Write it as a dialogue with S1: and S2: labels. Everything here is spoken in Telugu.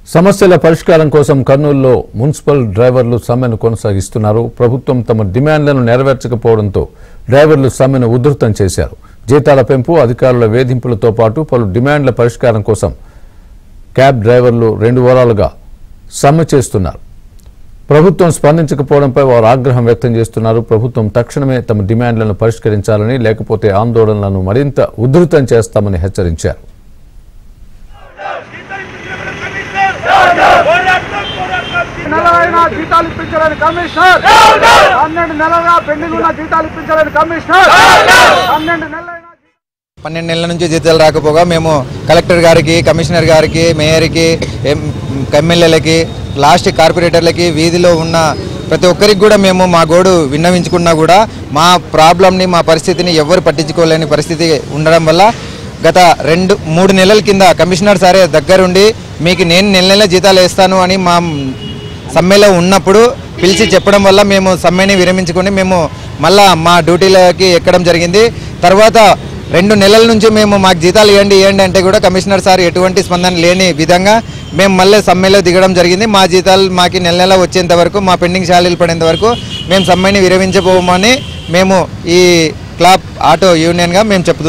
S1: సమస్యల పరిష్కారం కోసం కర్నూలులో మున్సిపల్ డ్రైవర్లు సమ్మెను కొనసాగిస్తున్నారు. ప్రభుత్వం తమ డిమాండ్లను నెరవేర్చకపోవడంతో డ్రైవర్లు సమ్మెను ఉధృతం చేశారు. జీతాల పెంపు, అధికారుల వేధింపులతో పాటు పలు డిమాండ్ల పరిష్కారం కోసం క్యాబ్ డ్రైవర్లు 2 వారాలుగా సమ్మె చేస్తున్నారు. ప్రభుత్వం స్పందించకపోవడంపై వారు ఆగ్రహం వ్యక్తం చేస్తున్నారు. ప్రభుత్వం తక్షణమే తమ డిమాండ్లను పరిష్కరించాలని, లేకపోతే ఆందోళనలను మరింత ఉధృతం చేస్తామని హెచ్చరించారు.
S2: జీతాలు ఇప్పించాలని కమిషనర్ 12 నెలలుగా పెండింగ్ ఉన్న జీతాలు ఇప్పించాలని కమిషనర్
S3: 12 నెలల నుంచి జీతాలు రాకపోగా మేము కలెక్టర్ గారికి, కమిషనర్ గారికి, మేయర్కి, ఎమ్మెల్యేలకి, లాస్ట్ కార్పొరేటర్లకి, వీధిలో ఉన్న ప్రతి ఒక్కరికి కూడా మేము మా గోడు విన్నవించుకున్నా కూడా మా ప్రాబ్లంని, మా పరిస్థితిని ఎవరు పట్టించుకోలేని పరిస్థితి ఉండడం వల్ల గత 2-3 నెలల కింద కమిషనర్ సారే దగ్గరుండి మీకు నేను నెల జీతాలు వేస్తాను అని మా సమ్మెలో ఉన్నప్పుడు పిలిచి చెప్పడం వల్ల మేము సమ్మెని విరమించుకొని మేము మళ్ళా మా డ్యూటీలకి ఎక్కడం జరిగింది. తర్వాత 2 నెలల నుంచి మేము మాకు జీతాలు ఇవ్వండి అంటే కూడా కమిషనర్ సార్ ఎటువంటి స్పందన లేని విధంగా మేము మళ్ళీ సమ్మెలో దిగడం జరిగింది. మా జీతాలు మాకు నెల వచ్చేంత వరకు, మా పెండింగ్ శాలరీలు పడేంత వరకు మేము సమ్మెని విరమించబోమని మేము ఈ క్లబ్ ఆటో యూనియన్గా మేము చెప్తున్నాం.